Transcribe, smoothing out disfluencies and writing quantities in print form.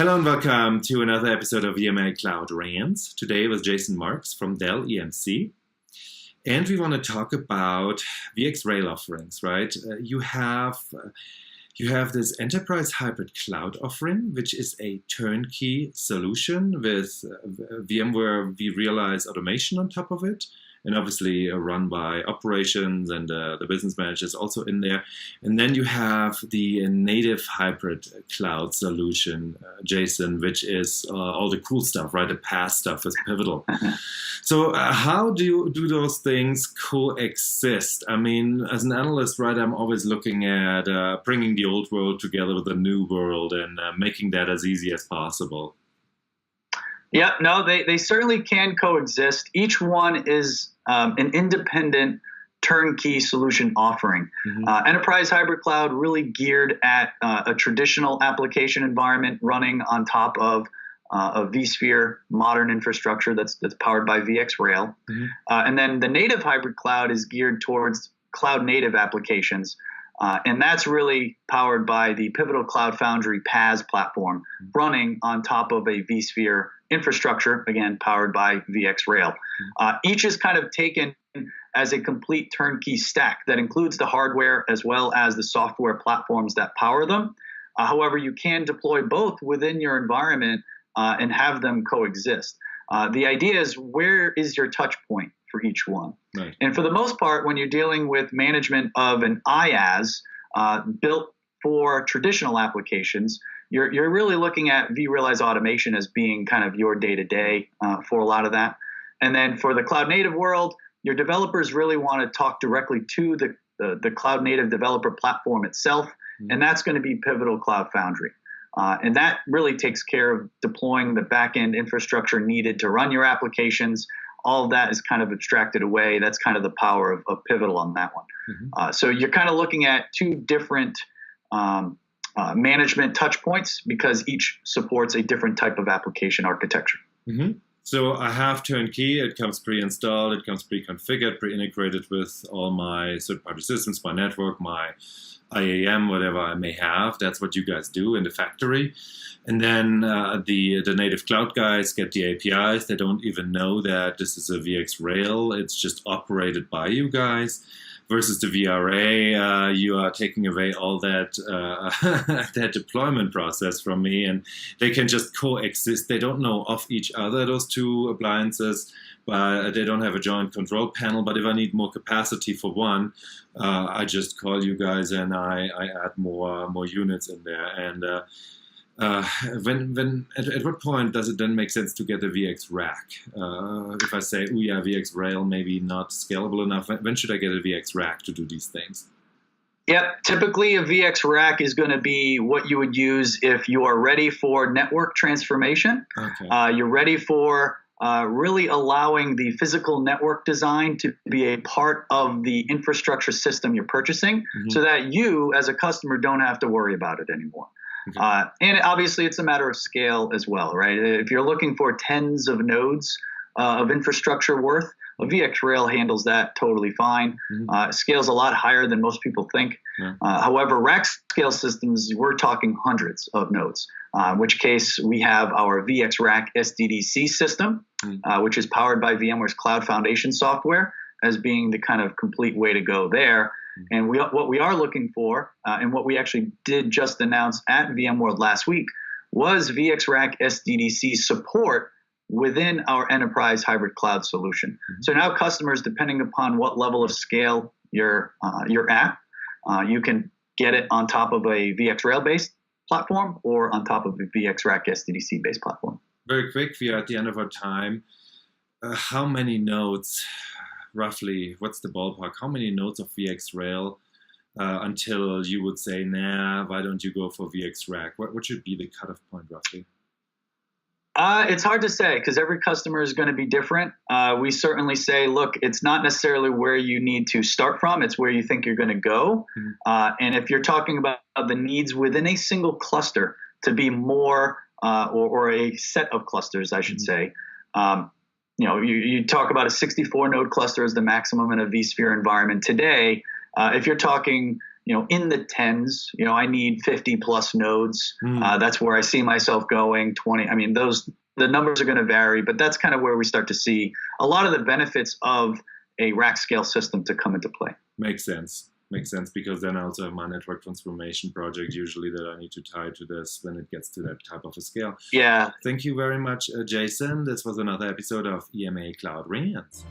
Hello and welcome to another episode of EMA Cloud Rants. Today with Jason Marques from Dell EMC. And we want to talk about VxRail offerings, right? You have this enterprise hybrid cloud offering, which is a turnkey solution with VMware vRealize automation on top of it. And obviously run by operations and the business managers also in there. And then you have the native hybrid cloud solution, Jason, which is all the cool stuff, right? The PaaS stuff is pivotal. So how do those things coexist? I mean, as an analyst, right, I'm always looking at bringing the old world together with the new world and making that as easy as possible. Yeah, no, they certainly can coexist. Each one is an independent turnkey solution offering. Mm-hmm. Enterprise hybrid cloud really geared at a traditional application environment running on top of a vSphere modern infrastructure that's powered by VxRail. Mm-hmm. And then the native hybrid cloud is geared towards cloud native applications. And that's really powered by the Pivotal Cloud Foundry PaaS platform running on top of a vSphere infrastructure, again, powered by VxRail. Each is kind of taken as a complete turnkey stack that includes the hardware as well as the software platforms that power them. However, you can deploy both within your environment and have them coexist. The idea is, where is your touch point for each one? Right. And for the most part, when you're dealing with management of an IaaS built for traditional applications, you're really looking at vRealize automation as being kind of your day-to-day for a lot of that. And then for the cloud-native world, your developers really want to talk directly to the cloud-native developer platform itself, and that's going to be Pivotal Cloud Foundry. And that really takes care of deploying the back-end infrastructure needed to run your applications. All of that is kind of abstracted away. That's kind of the power of Pivotal on that one. Mm-hmm. So you're kind of looking at two different management touch points because each supports a different type of application architecture. Mm-hmm. So I have turnkey. It comes pre-installed. It comes pre-configured, pre-integrated with all my third-party systems, my network, my IAM, whatever I may have. That's what you guys do in the factory. And then the native cloud guys get the APIs. They don't even know that this is a VxRail. It's just operated by you guys. Versus the VRA, you are taking away all that that deployment process from me, and they can just coexist. They don't know of each other, those two appliances, but they don't have a joint control panel. But if I need more capacity for one, I just call you guys and I add more units in there. And at what point does it then make sense to get a VxRack? If I say, oh yeah, VxRail maybe not scalable enough, when should I get a VxRack to do these things? Yep, typically a VxRack is going to be what you would use if you are ready for network transformation. Okay. You're ready for really allowing the physical network design to be a part of the infrastructure system you're purchasing, so that you as a customer don't have to worry about it anymore. Okay. And obviously, it's a matter of scale as well, right? If you're looking for tens of nodes of infrastructure worth, a VxRail handles that totally fine. Scales a lot higher than most people think. Yeah. However, rack scale systems, we're talking hundreds of nodes, in which case we have our VxRack SDDC system, which is powered by VMware's Cloud Foundation software, as being the kind of complete way to go there. And what we are looking for, and what we actually did just announce at VMworld last week, was VxRack SDDC support within our enterprise hybrid cloud solution. So now customers, depending upon what level of scale you're at, you can get it on top of a VxRail-based platform or on top of a VxRack SDDC-based platform. Very quick, we are at the end of our time. How many nodes, roughly, what's the ballpark? How many nodes of VxRail until you would say, nah, why don't you go for VxRack? What should be the cutoff point, roughly? It's hard to say because every customer is going to be different. We certainly say, look, it's not necessarily where you need to start from. It's where you think you're going to go. And if you're talking about the needs within a single cluster to be more or a set of clusters, I should say, you talk about a 64 node cluster as the maximum in a vSphere environment today. If you're talking, in the tens. I need 50 plus nodes. That's where I see myself going. 20. I mean, the numbers are going to vary, but that's kind of where we start to see a lot of the benefits of a rack scale system to come into play. Makes sense, because then I also have my network transformation project usually that I need to tie to this when it gets to that type of a scale. Yeah. Thank you very much, Jason. This was another episode of EMA Cloud Rants.